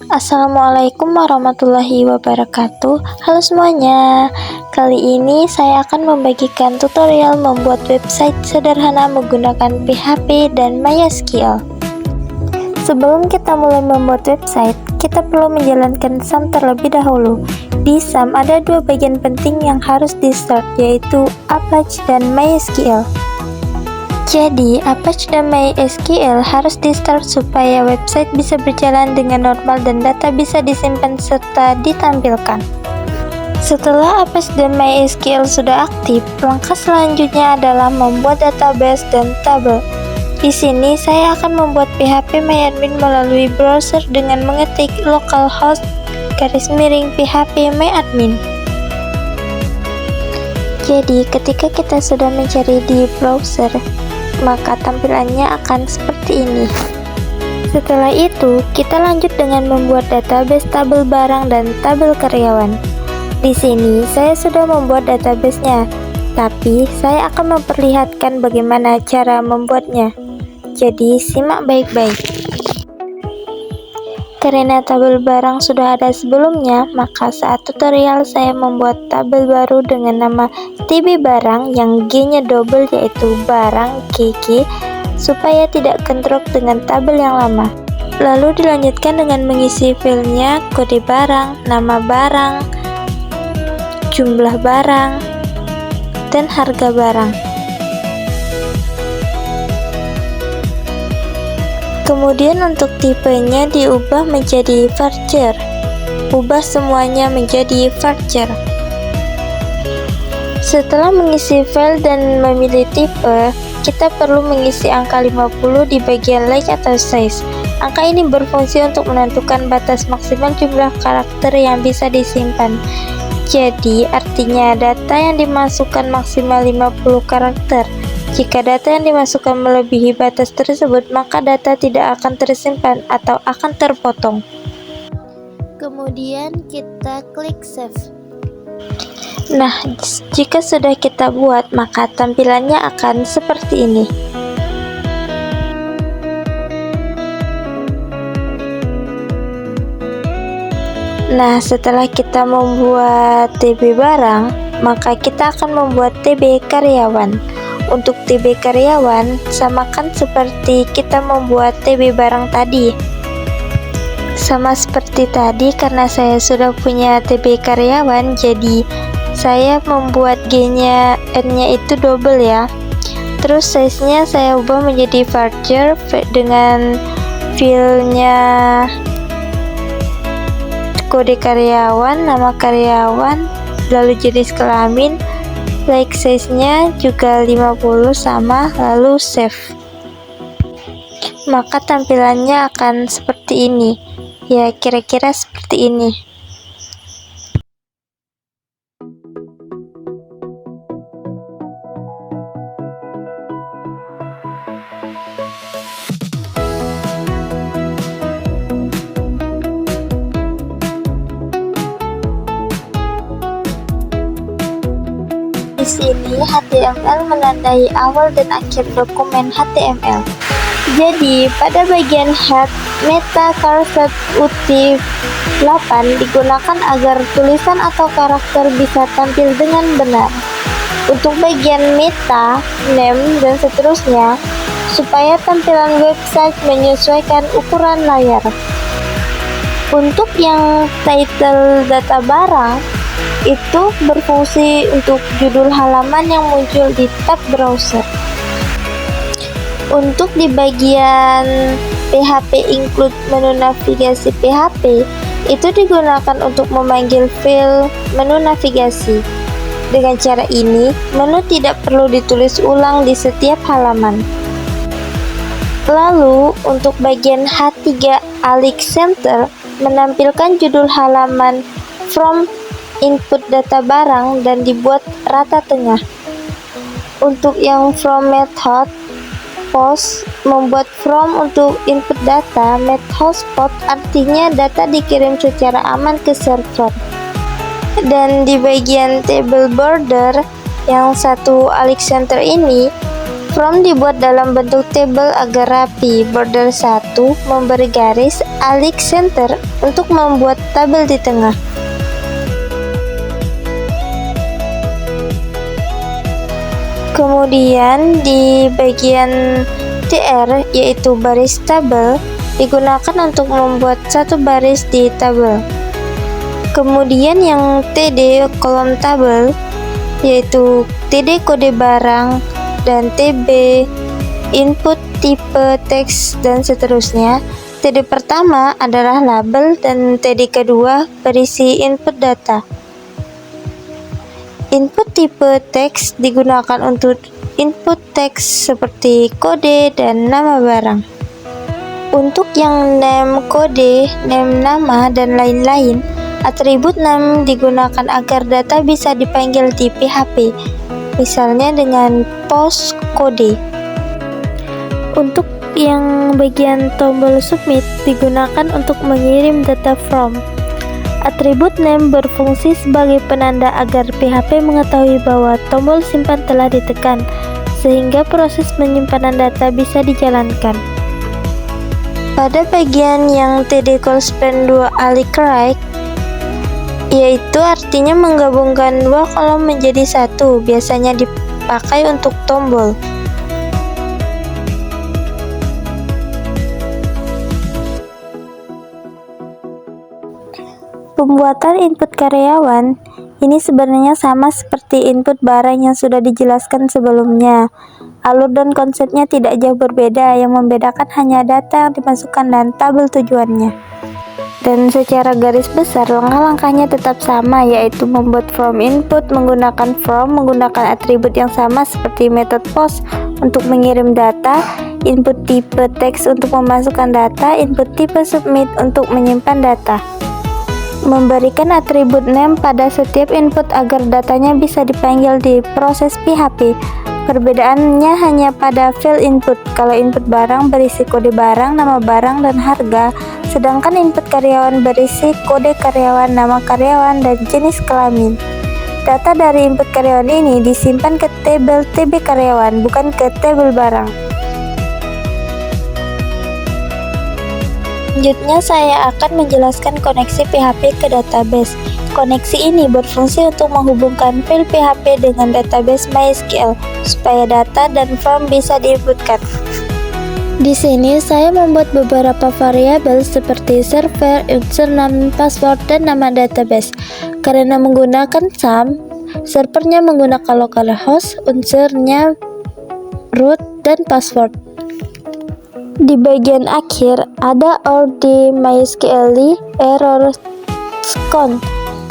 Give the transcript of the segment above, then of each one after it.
Assalamualaikum warahmatullahi wabarakatuh. Halo semuanya. Kali ini saya akan membagikan tutorial membuat website sederhana menggunakan PHP dan MySQL. Sebelum kita mulai membuat website, kita perlu menjalankan SUM terlebih dahulu. Di SUM ada dua bagian penting yang harus di-start, yaitu Apache dan MySQL. Jadi, Apache dan MySQL harus di-start supaya website bisa berjalan dengan normal dan data bisa disimpan serta ditampilkan. Setelah Apache dan MySQL sudah aktif, langkah selanjutnya adalah membuat database dan tabel. Di sini saya akan membuat PHP MyAdmin melalui browser dengan mengetik localhost /php MyAdmin. Jadi, ketika kita sudah mencari di browser, maka tampilannya akan seperti ini. Setelah itu, kita lanjut dengan membuat database tabel barang dan tabel karyawan. Di sini, saya sudah membuat database-nya, tapi saya akan memperlihatkan bagaimana cara membuatnya. Jadi, simak baik-baik. Karena tabel barang sudah ada sebelumnya, maka saat tutorial saya membuat tabel baru dengan nama TB barang yang G-nya double, yaitu barang GG, supaya tidak bentrok dengan tabel yang lama. Lalu dilanjutkan dengan mengisi filenya, kode barang, nama barang, jumlah barang, dan harga barang. Kemudian untuk tipenya diubah menjadi varchar. Ubah semuanya menjadi varchar. Setelah mengisi file dan memilih tipe, kita perlu mengisi angka 50 di bagian like atau size. Angka ini berfungsi untuk menentukan batas maksimal jumlah karakter yang bisa disimpan. Jadi, artinya data yang dimasukkan maksimal 50 karakter. Jika data yang dimasukkan melebihi batas tersebut, maka data tidak akan tersimpan atau akan terpotong. Kemudian kita klik save. Nah, jika sudah kita buat, maka tampilannya akan seperti ini. Nah, setelah kita membuat TB barang, maka kita akan membuat TB karyawan. Untuk TB karyawan, samakan seperti kita membuat TB barang tadi. Sama seperti tadi, karena saya sudah punya TB karyawan, jadi saya membuat G-nya, N-nya itu double ya. Terus size-nya saya ubah menjadi varchar dengan filenya kode karyawan, nama karyawan, lalu jenis kelamin, like size-nya juga 50 sama, lalu save. Maka tampilannya akan seperti ini. Ya, kira-kira seperti ini. Di sini HTML menandai awal dan akhir dokumen HTML. Jadi, pada bagian head, meta cursor UTF-8 digunakan agar tulisan atau karakter bisa tampil dengan benar. Untuk bagian meta, name, dan seterusnya, supaya tampilan website menyesuaikan ukuran layar. Untuk yang title data barang, itu berfungsi untuk judul halaman yang muncul di tab browser. Untuk di bagian PHP include menu navigasi PHP, itu digunakan untuk memanggil file menu navigasi. Dengan cara ini, menu tidak perlu ditulis ulang di setiap halaman. Lalu, untuk bagian H3 Alexander menampilkan judul halaman from input data barang dan dibuat rata tengah. Untuk yang from method post, membuat from untuk input data, method post artinya data dikirim secara aman ke server. Dan di bagian table border yang satu Alexander ini, From dibuat dalam bentuk tabel agar rapi. Border 1 memberi garis alik center untuk membuat tabel di tengah. Kemudian di bagian TR, yaitu baris tabel, digunakan untuk membuat satu baris di tabel. Kemudian yang TD kolom tabel, yaitu TD kode barang dan TB input tipe teks dan seterusnya. TD pertama adalah label dan TD kedua berisi input data. Input tipe teks digunakan untuk input teks seperti kode dan nama barang. Untuk yang name kode, name nama, dan lain-lain, atribut name digunakan agar data bisa dipanggil di PHP, misalnya dengan post kode. Untuk yang bagian tombol submit digunakan untuk mengirim data from. Atribut name berfungsi sebagai penanda agar PHP mengetahui bahwa tombol simpan telah ditekan, sehingga proses penyimpanan data bisa dijalankan. Pada bagian yang TD call span 2 alik right, yaitu artinya menggabungkan dua kolom menjadi satu, biasanya dipakai untuk tombol. Pembuatan input karyawan ini sebenarnya sama seperti input barang yang sudah dijelaskan sebelumnya. Alur dan konsepnya tidak jauh berbeda, yang membedakan hanya data yang dimasukkan dan tabel tujuannya. Dan secara garis besar langkah-langkahnya tetap sama, yaitu membuat from input menggunakan from, menggunakan atribut yang sama seperti metode post untuk mengirim data, input tipe teks untuk memasukkan data, input tipe submit untuk menyimpan data. Memberikan atribut name pada setiap input agar datanya bisa dipanggil di proses PHP. Perbedaannya hanya pada field input. Kalau input barang berisi kode barang, nama barang, dan harga, sedangkan input karyawan berisi kode karyawan, nama karyawan, dan jenis kelamin. Data dari input karyawan ini disimpan ke tabel TB karyawan, bukan ke tabel barang. Selanjutnya saya akan menjelaskan koneksi PHP ke database. Koneksi ini berfungsi untuk menghubungkan file PHP dengan database MySQL supaya data dan form bisa diinputkan. Di sini saya membuat beberapa variabel seperti server, username, password, dan nama database. Karena menggunakan sum, servernya menggunakan localhost, unsurnya root, dan password. Di bagian akhir ada or di MySQL error count.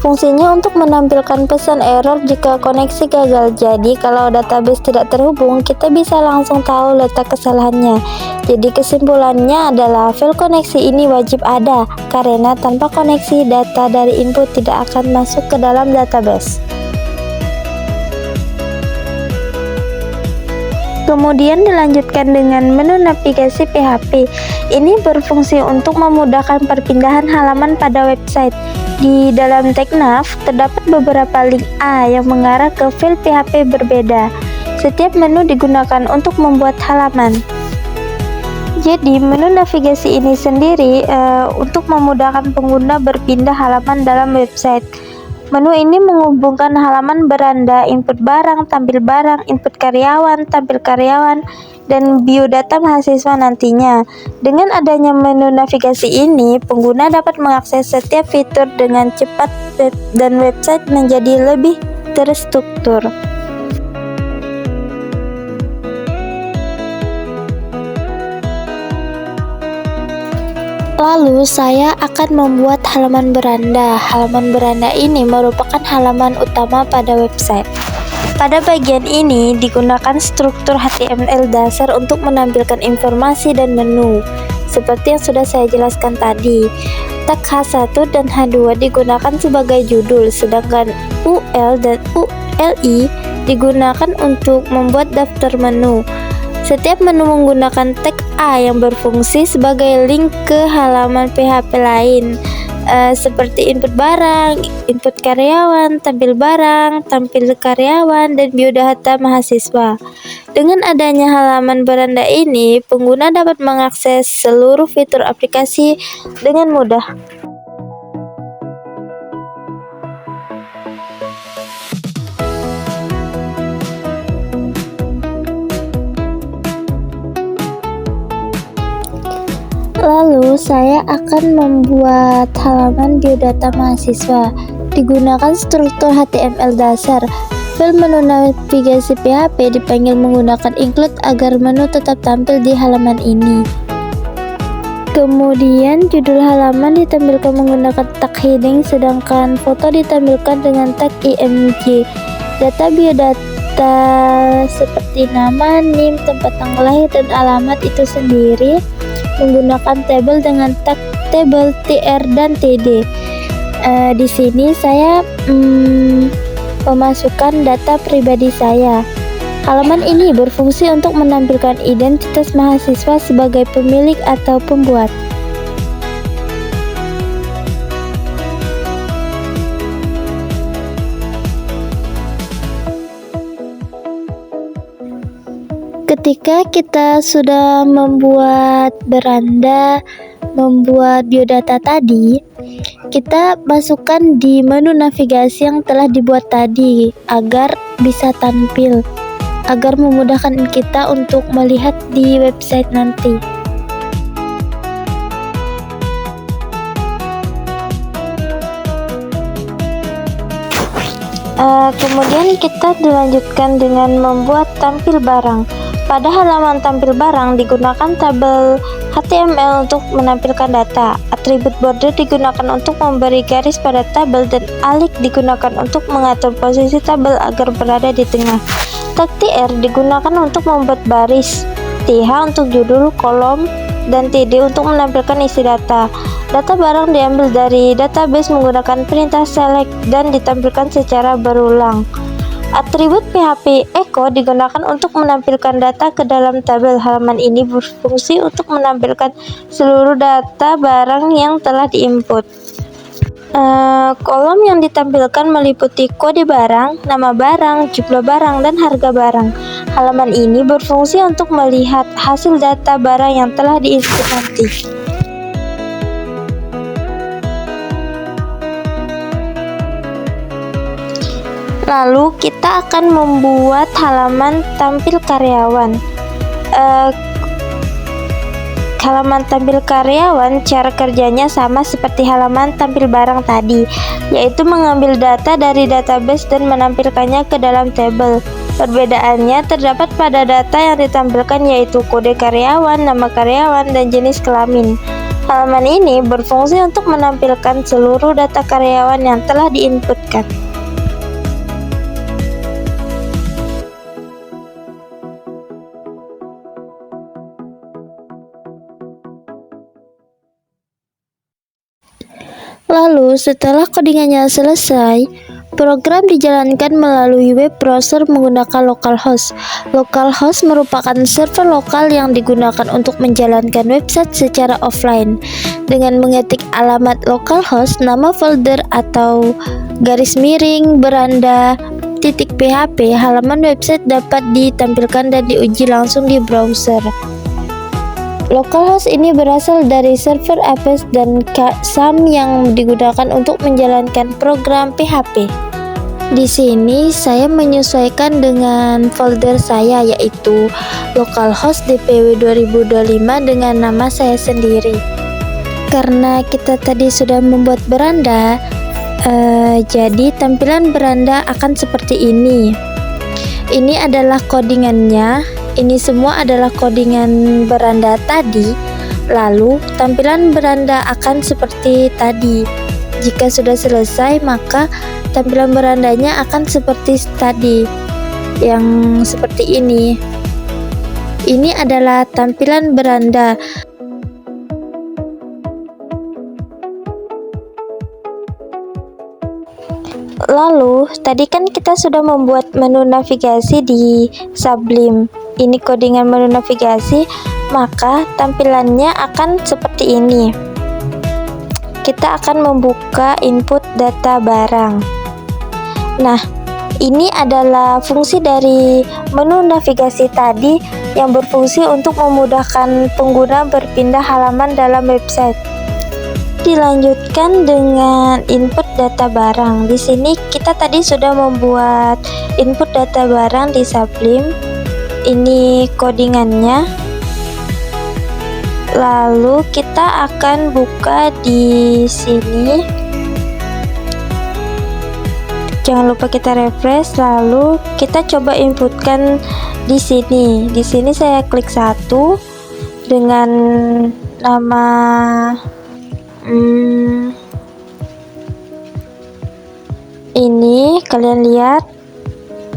Fungsinya untuk menampilkan pesan error jika koneksi gagal. Jadi kalau database tidak terhubung, kita bisa langsung tahu letak kesalahannya. Jadi kesimpulannya adalah file koneksi ini wajib ada, karena tanpa koneksi data dari input tidak akan masuk ke dalam database. Kemudian dilanjutkan dengan menu navigasi PHP. Ini berfungsi untuk memudahkan perpindahan halaman pada website. Di dalam tag nav terdapat beberapa link A yang mengarah ke file PHP berbeda. Setiap menu digunakan untuk membuat halaman. Jadi menu navigasi ini sendiri untuk memudahkan pengguna berpindah halaman dalam website. Menu ini menghubungkan halaman beranda, input barang, tampil barang, input karyawan, tampil karyawan, dan biodata mahasiswa nantinya. Dengan adanya menu navigasi ini, pengguna dapat mengakses setiap fitur dengan cepat dan website menjadi lebih terstruktur. Lalu saya akan membuat halaman beranda. Halaman beranda ini merupakan halaman utama pada website. Pada bagian ini digunakan struktur HTML dasar untuk menampilkan informasi dan menu, seperti yang sudah saya jelaskan tadi. Tag H1 dan H2 digunakan sebagai judul, sedangkan UL dan ULI digunakan untuk membuat daftar menu. Setiap menu menggunakan tag A yang berfungsi sebagai link ke halaman PHP lain. seperti input barang, input karyawan, tampil barang, tampil karyawan, dan biodata mahasiswa. Dengan adanya halaman beranda ini, pengguna dapat mengakses seluruh fitur aplikasi dengan mudah. Lalu saya akan membuat halaman biodata mahasiswa. Digunakan struktur HTML dasar. File menu navigasi PHP dipanggil menggunakan include agar menu tetap tampil di halaman ini. Kemudian judul halaman ditampilkan menggunakan tag heading, sedangkan foto ditampilkan dengan tag img. Data biodata seperti nama, NIM, tempat tanggal lahir, dan alamat itu sendiri menggunakan tabel dengan tag tabel, tr, dan td. Di sini saya memasukkan data pribadi saya. Halaman ini berfungsi untuk menampilkan identitas mahasiswa sebagai pemilik atau pembuat. Ketika kita sudah membuat beranda, membuat biodata tadi, kita masukkan di menu navigasi yang telah dibuat tadi agar bisa tampil, agar memudahkan kita untuk melihat di website nanti. Kemudian kita dilanjutkan dengan membuat tampil barang. Pada halaman tampil barang digunakan tabel HTML untuk menampilkan data. Atribut border digunakan untuk memberi garis pada tabel, dan alik digunakan untuk mengatur posisi tabel agar berada di tengah. Tag tr digunakan untuk membuat baris, th untuk judul, kolom, dan td untuk menampilkan isi data. Data barang diambil dari database menggunakan perintah select dan ditampilkan secara berulang. Atribut PHP echo digunakan untuk menampilkan data ke dalam tabel. Halaman ini berfungsi untuk menampilkan seluruh data barang yang telah diinput. Kolom yang ditampilkan meliputi kode barang, nama barang, jumlah barang, dan harga barang. Halaman ini berfungsi untuk melihat hasil data barang yang telah diinput nanti. Lalu kita akan membuat halaman tampil karyawan. Halaman tampil karyawan cara kerjanya sama seperti halaman tampil barang tadi, yaitu mengambil data dari database dan menampilkannya ke dalam tabel. Perbedaannya terdapat pada data yang ditampilkan, yaitu kode karyawan, nama karyawan, dan jenis kelamin. Halaman ini berfungsi untuk menampilkan seluruh data karyawan yang telah diinputkan. Lalu setelah codingannya selesai, program dijalankan melalui web browser menggunakan localhost. Localhost merupakan server lokal yang digunakan untuk menjalankan website secara offline. Dengan mengetik alamat localhost, nama folder atau garis miring beranda .php, halaman website dapat ditampilkan dan diuji langsung di browser. Localhost ini berasal dari server Apache dan XAMPP yang digunakan untuk menjalankan program PHP. Di sini saya menyesuaikan dengan folder saya, yaitu localhost dpw 2025 dengan nama saya sendiri. Karena kita tadi sudah membuat beranda, jadi tampilan beranda akan seperti ini. Ini adalah codingannya. Ini semua adalah codingan beranda tadi. Lalu tampilan beranda akan seperti tadi. Jika sudah selesai, maka tampilan berandanya akan seperti tadi, yang seperti ini. Ini adalah tampilan beranda. Lalu, tadi kan kita sudah membuat menu navigasi di Sublime. Ini codingan menu navigasi, maka tampilannya akan seperti ini. kita akan membuka input data barang. Nah, ini adalah fungsi dari menu navigasi tadi yang berfungsi untuk memudahkan pengguna berpindah halaman dalam website. Dilanjutkan dengan input data barang. Di sini kita tadi sudah membuat input data barang di Sublime. Ini codingannya. Lalu kita akan buka di sini. Jangan lupa kita refresh, lalu kita coba inputkan di sini. Di sini saya klik satu dengan nama ini, kalian lihat,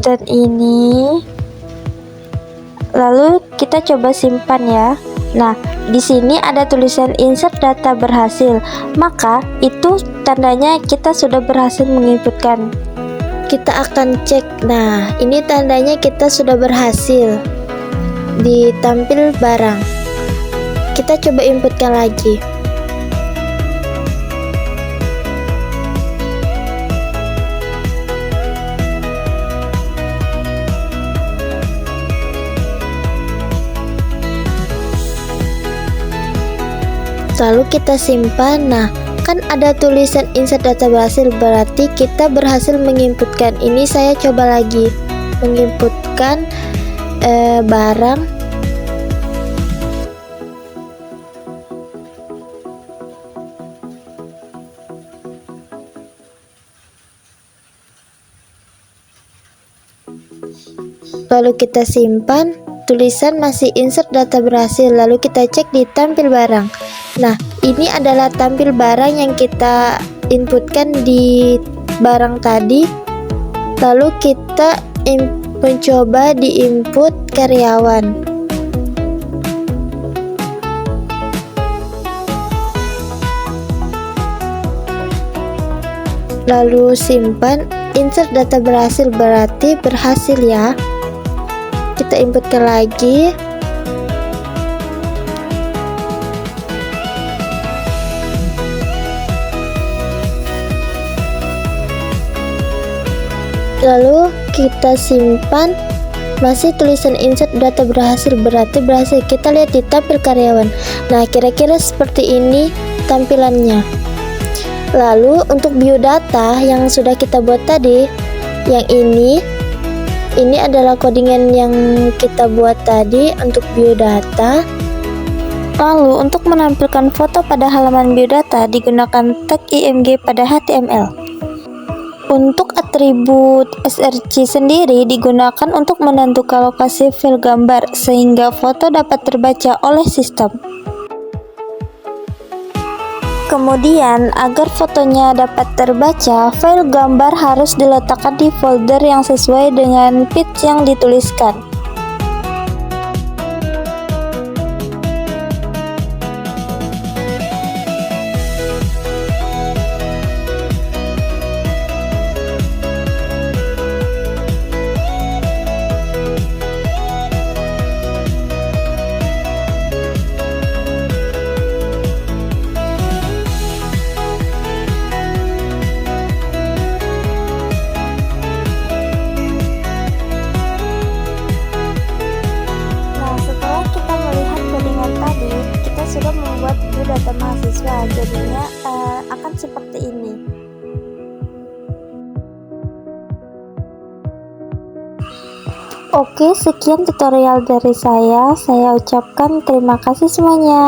dan ini. Lalu kita coba simpan ya. Nah, di sini ada tulisan insert data berhasil, maka itu tandanya kita sudah berhasil menginputkan. Kita akan cek. Nah, ini tandanya kita sudah berhasil di tampil barang. Kita coba inputkan lagi. Lalu kita simpan. Nah, kan ada tulisan insert data berhasil, berarti kita berhasil menginputkan. Ini saya coba lagi menginputkan barang. Lalu kita simpan, tulisan masih insert data berhasil. Lalu kita cek di tampil barang. Nah, ini adalah tampil barang yang kita inputkan di barang tadi. Lalu kita mencoba di input karyawan. Lalu simpan, insert data berhasil, berarti berhasil ya. Kita inputkan lagi. Lalu kita simpan, masih tulisan insert data berhasil, berarti berhasil. Kita lihat di tampil karyawan. Nah, kira-kira seperti ini tampilannya. Lalu untuk biodata yang sudah kita buat tadi, yang ini adalah codingan yang kita buat tadi untuk biodata. Lalu untuk menampilkan foto pada halaman biodata digunakan tag img pada HTML. Untuk atribut src sendiri digunakan untuk menentukan lokasi file gambar sehingga foto dapat terbaca oleh sistem. Kemudian, agar fotonya dapat terbaca, file gambar harus diletakkan di folder yang sesuai dengan pitch yang dituliskan. Sudah membuat biodata mahasiswa, jadinya akan seperti ini. Oke, sekian tutorial dari saya. Saya ucapkan terima kasih semuanya.